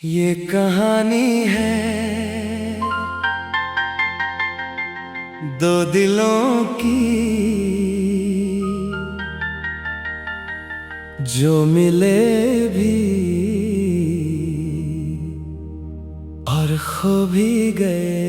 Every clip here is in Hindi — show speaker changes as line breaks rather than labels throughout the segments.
ये कहानी है दो दिलों की जो मिले भी और खो भी गए।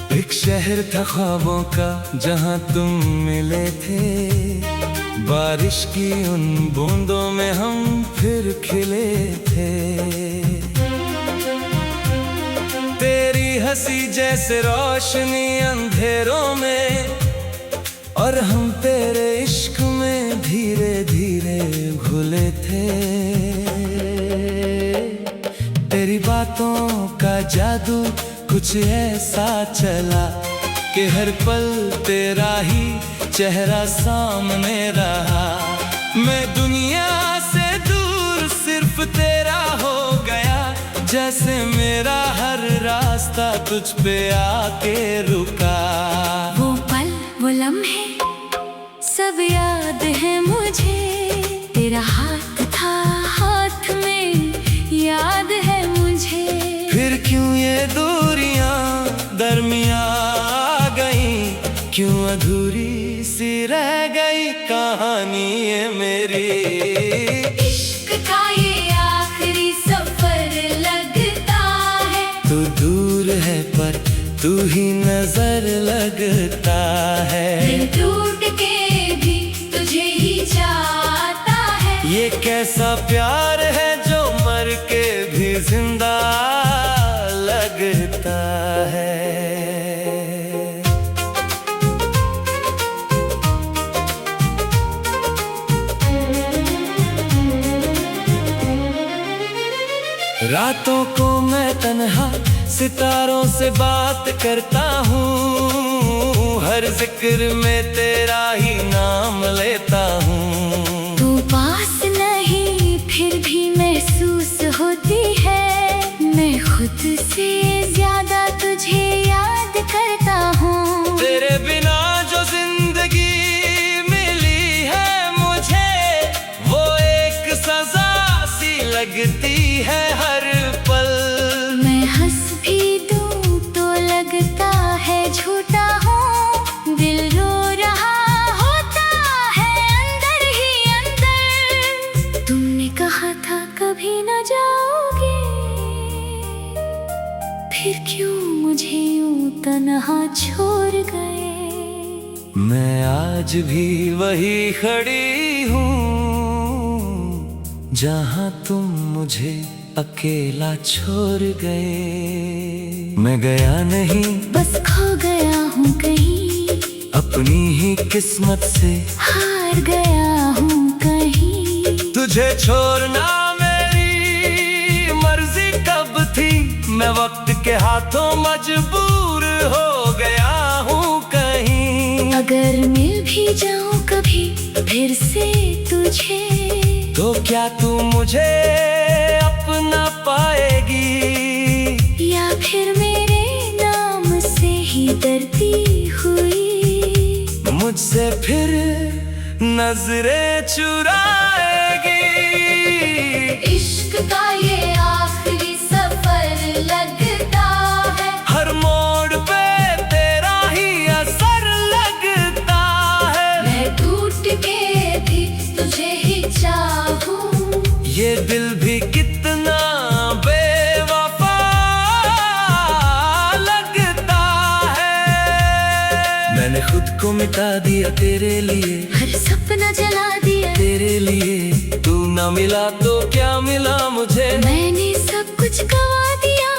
एक शहर था ख्वाबों का जहां तुम मिले थे, बारिश की उन बूंदों में हम फिर खिले थे। तेरी हंसी जैसे रोशनी अंधेरों में, और हम तेरे इश्क में धीरे धीरे घुले थे। तेरी बातों का जादू कुछ ऐसा चला कि हर पल तेरा ही चेहरा सामने रहा। मैं दुनिया से दूर सिर्फ तेरा हो गया, जैसे मेरा हर रास्ता तुझ पे आके रुका।
वो पल वो लम्हे सब याद है मुझे, तेरा हाथ था हाथ में याद है मुझे।
फिर क्यों ये दूरियां दरमियां आ गई, क्यों अधूरी सी रह गई कहानी ये मेरी।
इश्क का ये आखिरी सफर लगता है,
तू दूर है पर तू ही नजर लगता है।
दिल टूट के भी तुझे ही चाहता है।
ये कैसा प्यार है जो मर के भी जिंदा लगता है। रातों को मैं तन्हा सितारों से बात करता हूँ, हर जिक्र में तेरा ही नाम लेता हूँ।
तू पास नहीं फिर भी महसूस होती है, मैं खुद से ज्यादा तुझे याद करता हूँ।
तेरे बिना जो जिंदगी मिली है मुझे, वो एक सजा सी लगती है हर पल।
मैं हंस भी दूँ तो लगता है झूठा हूँ, दिल रो रहा होता है अंदर ही अंदर। तुमने कहा था कभी न जाओगे, फिर क्यों मुझे यूं तन्हा छोड़ गए।
मैं आज भी वही खड़ी हूँ जहाँ तुम मुझे अकेला छोड़ गए। मैं गया नहीं
बस खो गया हूँ कहीं,
अपनी ही किस्मत से
हार गया हूँ कहीं।
तुझे छोड़ना मेरी मर्जी कब थी, मैं वक्त के हाथों मजबूर हो गया हूँ कहीं।
अगर मिल भी जाऊं कभी फिर से तुझे,
तो क्या तू मुझे अपना पाएगी,
या फिर मेरे नाम से ही डरती हुई
मुझसे फिर नजरें चुराएगी।
इश्क का ये आखिरी सफर लगता है,
हर मोड़ पे तेरा ही असर लगता है।
मैं टूट के भी तुझे ही चाहूं,
ये दिल भी कितना बेवफा लगता है। मैंने खुद को मिटा दिया तेरे लिए,
हर सपना जला दिया
तेरे लिए। तू ना मिला तो क्या मिला मुझे,
मैंने सब कुछ गवा दिया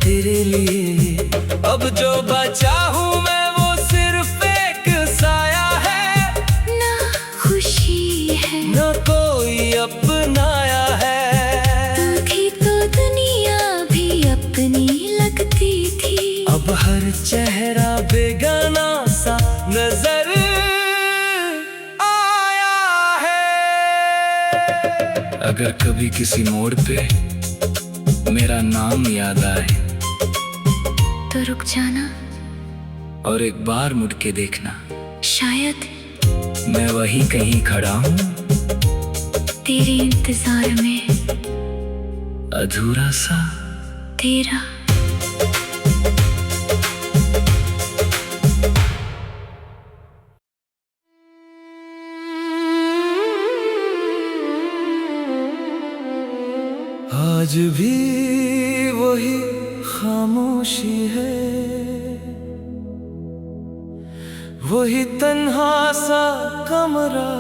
तेरे लिए। अब जो बचा हूँ मैं वो सिर्फ एक साया है,
ना खुशी है
न कोई अपनाया है।
तू थी तो दुनिया भी अपनी लगती थी,
अब हर चेहरा बेगाना सा नजर आया है। अगर कभी किसी मोड़ पे मेरा नाम याद आए
तो रुक जाना
और एक बार मुड़ के देखना।
शायद
मैं वही कहीं खड़ा हूँ,
तेरे इंतजार में
अधूरा सा
तेरा।
आज भी वही खामोशी है, वही तन्हा सा कमरा,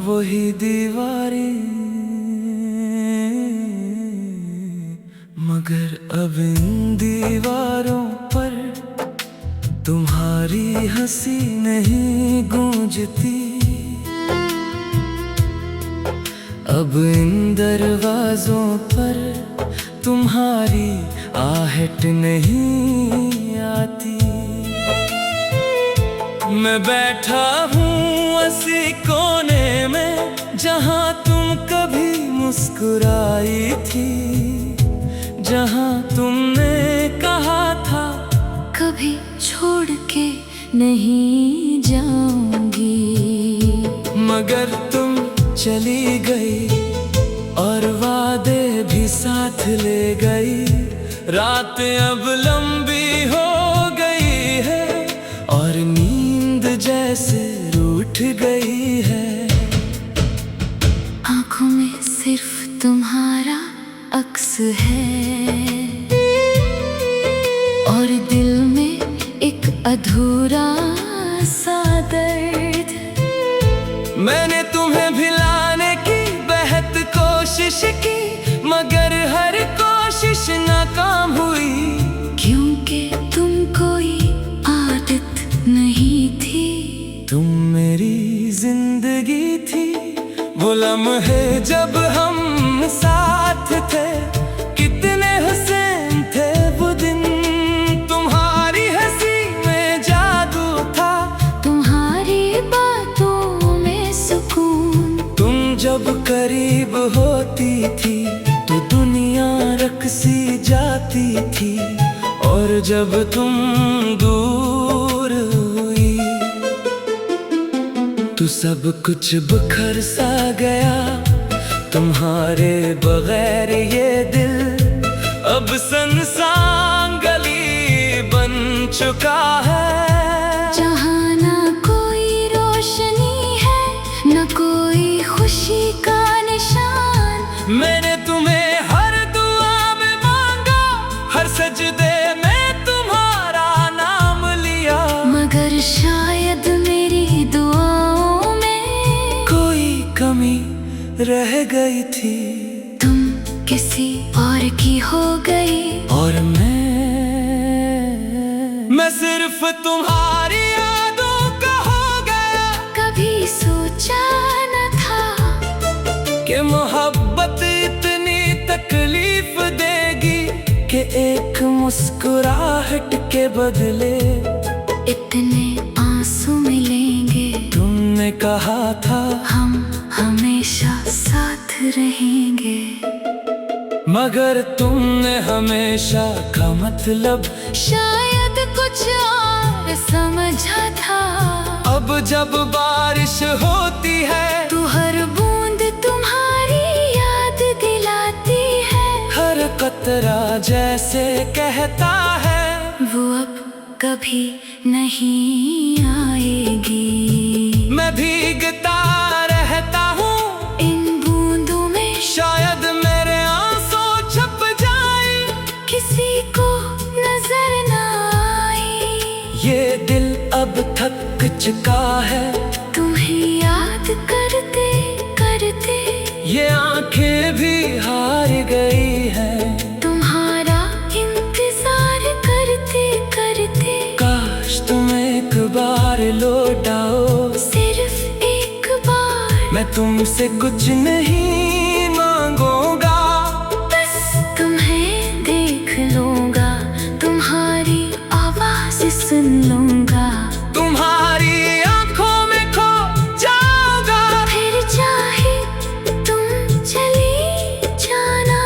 वही दीवारें, मगर अब इन दीवारों पर तुम्हारी हंसी नहीं गूंजती। अब इन दरवाजों पर तुम्हारी आहट नहीं आती। मैं बैठा हूँ उसी कोने में जहाँ तुम कभी मुस्कुराई थी, जहाँ तुमने कहा था
कभी छोड़ के नहीं जाऊंगी।
मगर तुम चली गई और वादे भी साथ ले गई। रात अब लंबी हो गई है और नींद जैसे रूठ गई है।
आँखों में सिर्फ तुम्हारा अक्स है और दिल में एक अधूरा सा दर्द।
मैंने तुम्हें भिलाने की बेहद कोशिश की, मगर हर कोशिश नाकाम हुई।
क्योंकि तुम कोई आदत नहीं थी,
तुम मेरी जिंदगी थी। वो लम्हे जब हम साथ थे, कितने हुसैन थे वो दिन। तुम्हारी हंसी में जादू था,
तुम्हारी बातों में सुकून।
तुम जब करीब होती थी तो दुनिया रक़्सी जाती थी, और जब तुम दूर हुई तो सब कुछ बिखर सा गया। तुम्हारे बगैर ये दिल अब सुनसान गली बन चुका है।
जहाँ ना कोई रोशनी है, न कोई खुशी का निशान।
मैंने तुम्हें हर दुआ में मांगा, हर सजदे में तुम्हारा नाम लिया,
मगर शायद मेरी दुआओं में
कोई कमी रह गई थी।
तुम किसी और की हो गई
और मैं सिर्फ तुम्हारी यादों का हो गया।
कभी सोचा न था
कि मोहब्बत इतनी तकलीफ देगी, कि एक मुस्कुराहट के बदले
इतने आंसू मिलेंगे।
तुमने कहा था
हम हमेशा साथ रहेंगे,
मगर तुमने हमेशा का मतलब
शायद कुछ और समझा था।
अब जब बारिश होती है
तू हर बूंद तुम्हारी याद दिलाती है।
हर कतरा जैसे कहता है
वो अब कभी नहीं आएगी।
मैं भीगता रहता हूँ
इन बूंदों में,
शायद मेरे आंसू छप जाए,
किसी को नजर न आए।
ये दिल अब थक चुका है
तुम्हें याद करते करते।
ये आंखें भी हार गई है
तुम्हारा इंतजार करते करते।
काश तुम एक बार लौट आओ,
सिर्फ एक बार।
मैं तुमसे कुछ नहीं मांगूंगा,
बस तुम्हें देख लूंगा, तुम्हारी आवाज सुन लूंगा,
तुम्हारी आंखों में खो जाऊंगा।
फिर चाहे तुम चली जाना,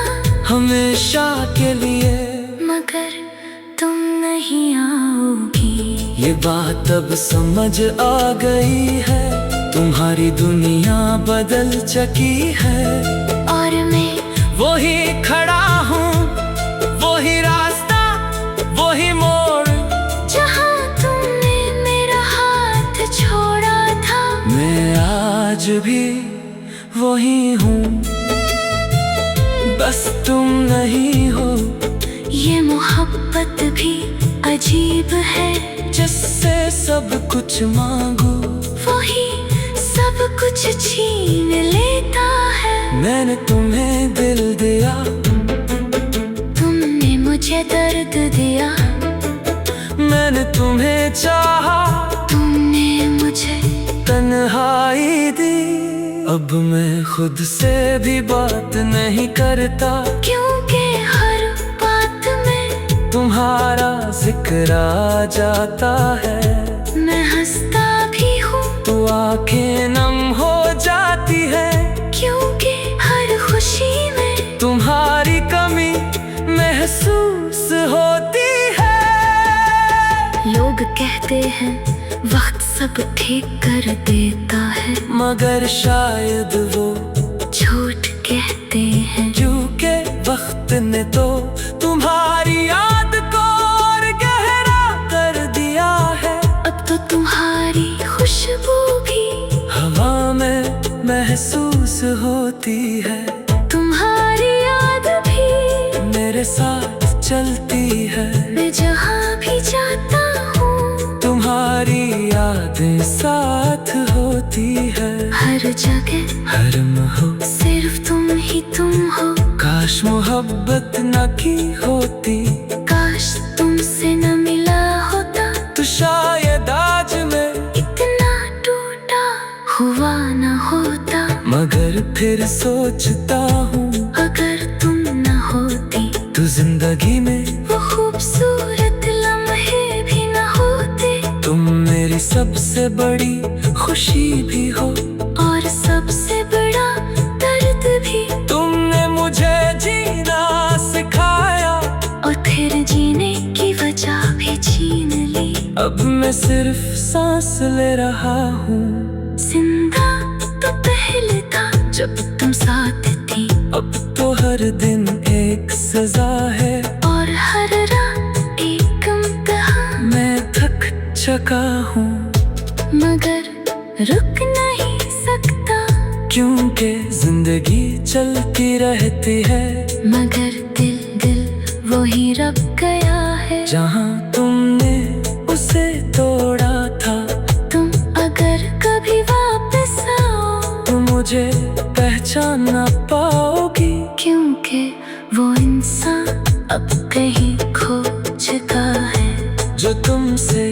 हमेशा के लिए।
मगर तुम नहीं आओगी,
ये बात अब समझ आ गई है, तुम्हारी दुनिया बदल चुकी है।
और मैं
वही खड़ा हूँ, वही रास्ता, वही मोड़,
जहाँ तुमने मेरा हाथ छोड़ा था।
मैं आज भी वही हूँ, बस तुम नहीं हो।
ये मोहब्बत भी अजीब है,
जिससे सब कुछ मांगो
वही सब कुछ छीन लेता है।
मैंने तुम्हें दिल दिया,
तुमने मुझे दर्द दिया।
मैंने तुम्हें चाहा,
तुमने मुझे
तन्हाई दी। अब मैं खुद से भी बात नहीं करता,
क्योंकि हर बात में
तुम्हारा जिक्र आ जाता है।
मैं हंसता भी हूँ
तो आंखें नम हो जाती है,
क्योंकि हर खुशी में
तुम्हारी कमी महसूस होती है।
लोग कहते हैं वक्त सब ठीक कर देता है,
मगर शायद वो
झूठ कहते हैं।
क्योंकि वक्त ने तो तुम्हारी याद को और गहरा कर दिया है।
अब तो तुम्हारी खुशबू भी
हवा में महसूस होती है,
तुम्हारी याद भी
मेरे साथ चलती है।
मैं जहाँ भी जाता हूँ
तुम्हारी यादें साथ होती है,
हर जगह
हर हो
सिर्फ तुम ही तुम हो।
काश मोहब्बत न की होती,
काश तुमसे न मिला होता,
तो शायद आज मैं
इतना टूटा हुआ न होता।
मगर फिर सोचता हूँ,
अगर तुम न होती
तो जिंदगी में
वो खूबसूरत लम्हे भी न होते।
तुम मेरी सबसे बड़ी खुशी भी हो,
और सबसे बड़ा दर्द भी।
तुमने मुझे जीना सिखाया,
और फिर जीने की वजह भी छीन ली।
अब मैं सिर्फ सांस ले रहा हूँ।
जिंदा तो पहले था जब तुम साथ थी,
अब तो हर दिन एक सजा है,
और हर रात एक इम्तिहान।
मैं थक चुका हूँ,
मगर रुक नहीं सकता,
क्योंकि जिंदगी चलती रहती है।
मगर दिल वही रब गया है,
जहाँ तुमने उसे तोड़ा था।
तुम अगर कभी वापस आओ
तो मुझे पहचान ना पाओगी,
क्योंकि वो इंसान अब कहीं खो चुका है।
जो तुमसे